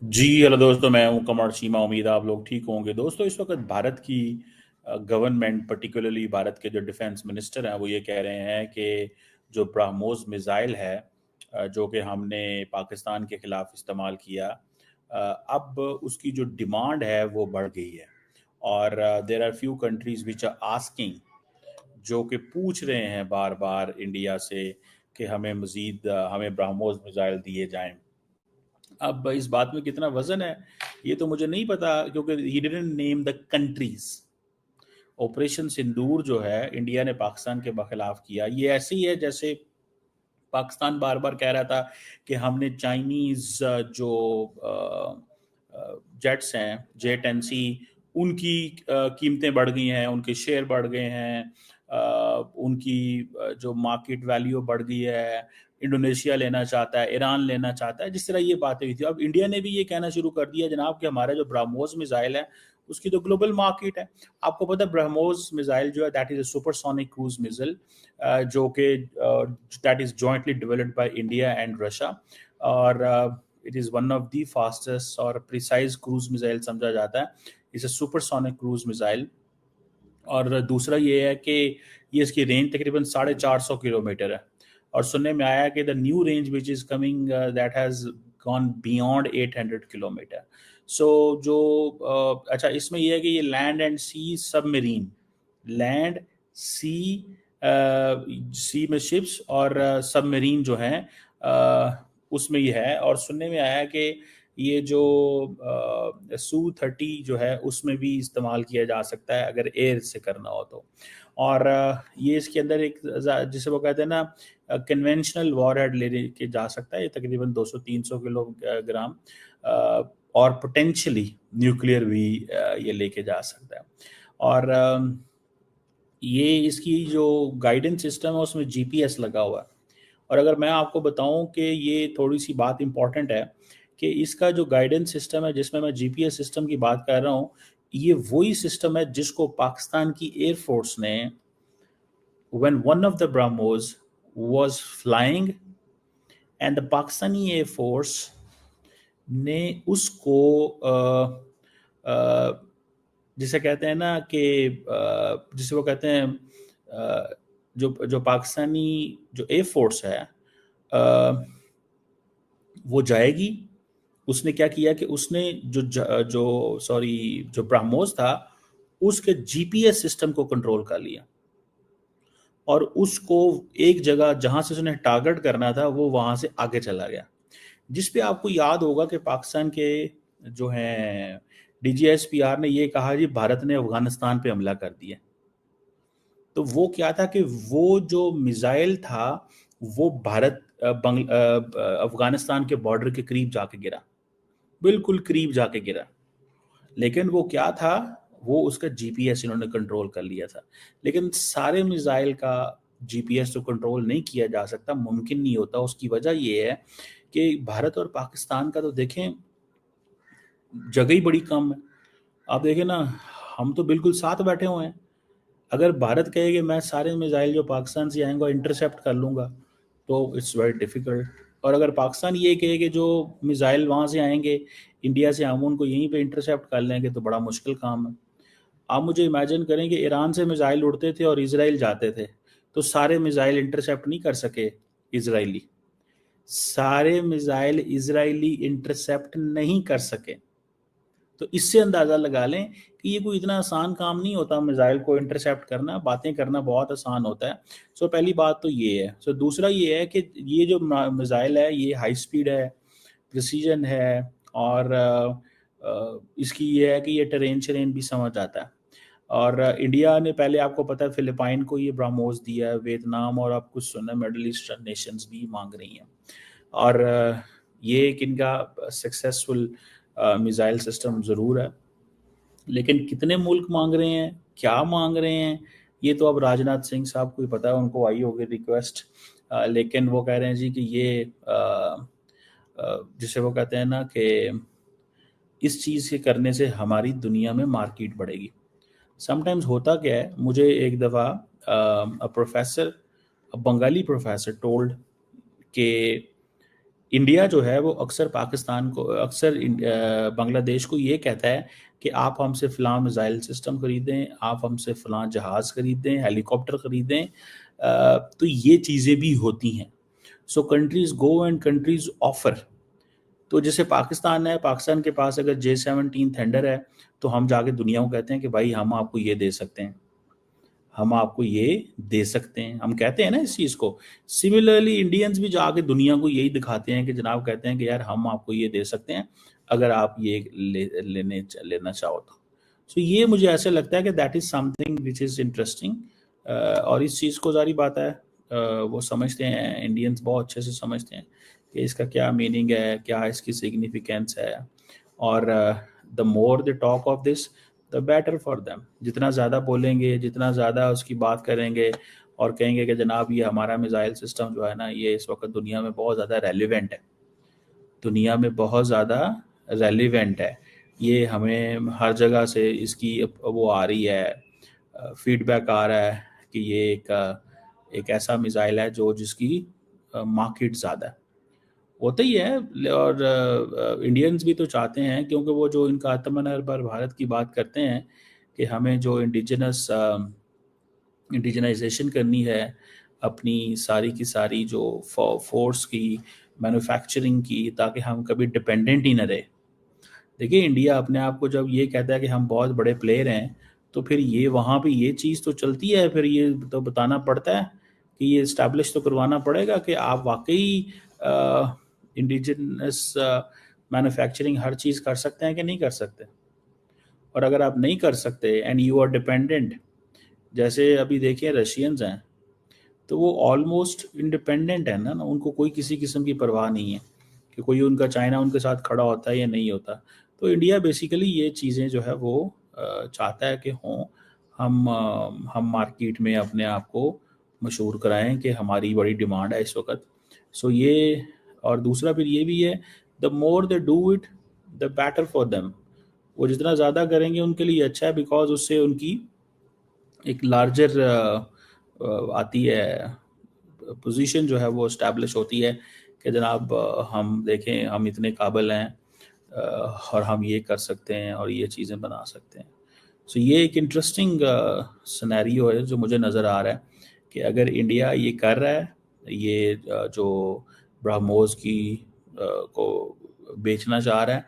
जी hello दोस्तों, मैं हूं कमर शीमा। उम्मीद है आप लोग ठीक होंगे। दोस्तों, इस वक्त भारत की गवर्नमेंट, पर्टिकुलरली भारत के जो डिफेंस मिनिस्टर हैं, वो ये कह रहे हैं कि जो ब्रह्मोस मिसाइल है, जो कि हमने पाकिस्तान के खिलाफ इस्तेमाल किया, अब उसकी जो डिमांड है वो बढ़ गई है। और there are few countries which are asking, जो कि पूछ रहे हैं बार बार इंडिया से कि हमें मजीद हमें ब्रह्मोस मिसाइल दिए जाएं। अब इस बात में कितना वजन है ये तो मुझे नहीं पता, क्योंकि he didn't name the countries. Operation Sindoor जो है इंडिया ने पाकिस्तान के खिलाफ किया, ये ऐसे ही है जैसे पाकिस्तान बार बार कह रहा था कि हमने चाइनीज जो जेट्स हैं, J-10C, उनकी कीमतें बढ़ गई हैं, उनके शेयर बढ़ गए हैं, उनकी जो मार्केट वैल्यू बढ़ गई है। इंडोनेशिया लेना चाहता है, ईरान लेना चाहता है, जिस तरह ये बातें हुई थी। अब इंडिया ने भी ये कहना शुरू कर दिया जनाब कि हमारा जो ब्रह्मोस मिसाइल है उसकी तो ग्लोबल मार्केट है। आपको पता है ब्रह्मोस मिसाइल जो है that is a supersonic cruise missile, जो कि that is jointly developed by India and Russia. और it is one of the fastest और प्रिसाइज क्रूज मिसाइल समझा जाता है। इसे सुपरसोनिक क्रूज मिसाइल। और दूसरा ये है कि ये इसकी रेंज तकरीबन 450 किलोमीटर है। और सुनने में आया कि the new range which is coming that has gone beyond 800 kilometre. So जो अच्छा, इसमें यह है कि ये land and sea submarine, land sea, sea में शिप्स और सबमरीन जो हैं, उसमें ये है। और सुनने में आया कि ये जो Su-30 जो है उसमें भी इस्तेमाल किया जा सकता है अगर एयर से करना हो तो। और ये इसके अंदर एक जिसे वो कहते हैं ना, कन्वेंशनल वॉरहेड ले के जा सकता है। ये तकरीबन 200-300 किलोग्राम, और पोटेंशियली न्यूक्लियर भी ये लेके जा सकता है। और ये इसकी जो गाइडेंस सिस्टम है उसमें जीपीएस लगा हुआ है। और अगर मैं आपको बताऊं कि ये थोड़ी सी बात इंपॉर्टेंट है कि इसका जो गाइडेंस सिस्टम है जिसमें मैं जीपीएस सिस्टम की बात कर रहा हूँ, ये वही सिस्टम है जिसको पाकिस्तान की एयरफोर्स ने, when one of the BrahMos was flying, and the Pakistani air force ने उसको जिसे कहते हैं ना कि जिसे वो कहते हैं, जो जो पाकिस्तानी जो एयरफोर्स है, वो जाएगी। उसने क्या किया कि उसने जो सॉरी जो ब्रह्मोस था उसके जीपीएस सिस्टम को कंट्रोल कर लिया, और उसको एक जगह जहां से उसने टारगेट करना था वो वहां से आगे चला गया। जिस पे आपको याद होगा कि पाकिस्तान के जो हैं डीजीएसपीआर ने ये कहा जी भारत ने अफगानिस्तान पे हमला कर दिया। तो वो क्या था कि वो जो मिसाइल था वो भारत अफगानिस्तान के बॉर्डर के करीब जाके गिरा, बिल्कुल करीब जाके गिरा। लेकिन वो क्या था, वो उसका जीपीएस इन्होंने कंट्रोल कर लिया था। लेकिन सारे मिसाइल का जीपीएस तो कंट्रोल नहीं किया जा सकता, मुमकिन नहीं होता। उसकी वजह ये है कि भारत और पाकिस्तान का तो देखें जगह ही बड़ी कम है। आप देखें ना, हम तो बिल्कुल साथ बैठे हुए हैं। अगर भारत कहे कि मैं सारे मिसाइल जो पाकिस्तान से आएंगे इंटरसेप्ट कर लूँगा, तो इट्स वेरी डिफ़िकल्ट। और अगर पाकिस्तान ये कहे कि जो मिसाइल वहाँ से आएंगे इंडिया से, हम उनको यहीं पे इंटरसेप्ट कर लेंगे, तो बड़ा मुश्किल काम है। आप मुझे इमेजिन करें कि ईरान से मिसाइल उड़ते थे और इसराइल जाते थे, तो सारे मिसाइल इंटरसेप्ट नहीं कर सके इसराइली। सारे मिसाइल इसराइली इंटरसेप्ट नहीं कर सके। तो इससे अंदाज़ा लगा लें कि ये कोई इतना आसान काम नहीं होता मिसाइल को इंटरसेप्ट करना, बातें करना बहुत आसान होता है। सो पहली बात तो ये है। सो दूसरा ये है कि ये जो मिसाइल है ये हाई स्पीड है, प्रिसीजन है, और इसकी ये है कि ये टेरेन शेरेन भी समझ आता है। और इंडिया ने पहले, आपको पता है, फिलिपाइन को ये ब्रह्मोस दिया है, वियतनाम और आप कुछ सुना मिडल ईस्टर्न नेशंस भी मांग रही हैं। और ये एक इनका सक्सेसफुल मिसाइल सिस्टम ज़रूर है। लेकिन कितने मुल्क मांग रहे हैं, क्या मांग रहे हैं, ये तो अब राजनाथ सिंह साहब को ही पता है, उनको आई होगी रिक्वेस्ट। लेकिन वो कह रहे हैं जी कि ये जिसे वो कहते हैं ना कि इस चीज़ के करने से हमारी दुनिया में मार्केट बढ़ेगी। समटाइम्स होता क्या है, मुझे एक दफ़ा प्रोफेसर, बंगाली प्रोफेसर टोल्ड कि इंडिया जो है वो अक्सर पाकिस्तान को, अक्सर बांग्लादेश को ये कहता है कि आप हमसे फ़लाँ मिसाइल सिस्टम खरीदें, आप हमसे फ़लाँ जहाज़ खरीदें, हेलीकॉप्टर खरीदें। तो ये चीज़ें भी होती हैं। So countries go and countries offer. तो जैसे पाकिस्तान है, पाकिस्तान के पास अगर J-17 थंडर है, तो हम जाके दुनिया को कहते हैं कि भाई हम आपको ये दे सकते हैं, हम आपको ये दे सकते हैं, हम कहते हैं ना इस चीज़ को। सिमिलरली इंडियंस भी जाके दुनिया को यही दिखाते हैं कि जनाब, कहते हैं कि यार हम आपको ये दे सकते हैं अगर आप ये लेना चाहो तो। सो ये मुझे ऐसे लगता है कि that is something which is interesting. और इस चीज़ को जारी बात है, वो समझते हैं, इंडियंस बहुत अच्छे से समझते हैं कि इसका क्या मीनिंग है, क्या इसकी सिग्निफिकेंस है। और the more the talk of this the better for them. जितना ज़्यादा बोलेंगे, जितना ज़्यादा उसकी बात करेंगे और कहेंगे कि जनाब ये हमारा मिसाइल सिस्टम जो है ना, ये इस वक्त दुनिया में बहुत ज़्यादा रेलिवेंट है, दुनिया में बहुत ज़्यादा रेलिवेंट है, ये हमें हर जगह से इसकी वो आ रही है, फीडबैक आ रहा है कि ये एक ऐसा मिसाइल है जो जिसकी मार्केट ज़्यादा है, होता ही है। और इंडियंस भी तो चाहते हैं, क्योंकि वो जो इनका आत्मनिर्भर भारत की बात करते हैं कि हमें जो इंडिजनाइजेशन करनी है अपनी सारी की सारी जो फोर्स की, मैन्युफैक्चरिंग की, ताकि हम कभी डिपेंडेंट ही न रहे। देखिए, इंडिया अपने आप को जब ये कहता है कि हम बहुत बड़े प्लेयर हैं, तो फिर ये वहाँ पे ये चीज़ तो चलती है, फिर ये तो बताना पड़ता है कि ये इस्टेब्लिश तो करवाना पड़ेगा कि आप वाकई इंडिजिनस मैन्युफैक्चरिंग हर चीज़ कर सकते हैं कि नहीं कर सकते। और अगर आप नहीं कर सकते एंड यू आर डिपेंडेंट, जैसे अभी देखिए रशियंस हैं, तो वो ऑलमोस्ट इंडिपेंडेंट है ना, उनको कोई किसी किस्म की परवाह नहीं है कि कोई उनका चाइना उनके साथ खड़ा होता है या नहीं होता। तो इंडिया बेसिकली ये चीज़ें जो है वो चाहता है कि हों, हम मार्केट में अपने आप को मशहूर कराएं कि हमारी बड़ी डिमांड है इस वक्त। सो ये, और दूसरा फिर ये भी है, the more they do it the better for them. वो जितना ज़्यादा करेंगे उनके लिए अच्छा है, बिकॉज उससे उनकी एक लार्जर आती है, पोजीशन जो है वो इस्टेब्लिश होती है कि जनाब हम देखें, हम इतने काबिल हैं, और हम ये कर सकते हैं और ये चीज़ें बना सकते हैं। सो ये एक इंटरेस्टिंग सिनेरियो है जो मुझे नज़र आ रहा है कि अगर इंडिया ये कर रहा है, ये जो ब्रह्मोस की को बेचना चाह रहा है,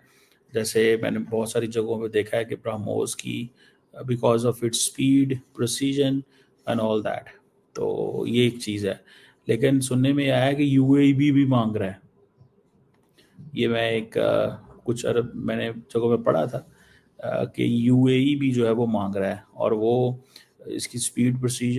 जैसे मैंने बहुत सारी जगहों पे देखा है कि ब्रह्मोस की, because of its speed, precision and all that, तो ये एक चीज़ है। लेकिन सुनने में आया है कि यूएई भी मांग रहा है। ये मैं एक कुछ अरब मैंने जगहों पे पढ़ा था कि यूएई भी जो है वो मांग रहा है, और वो इसकी स्पीड, प्रिसीजन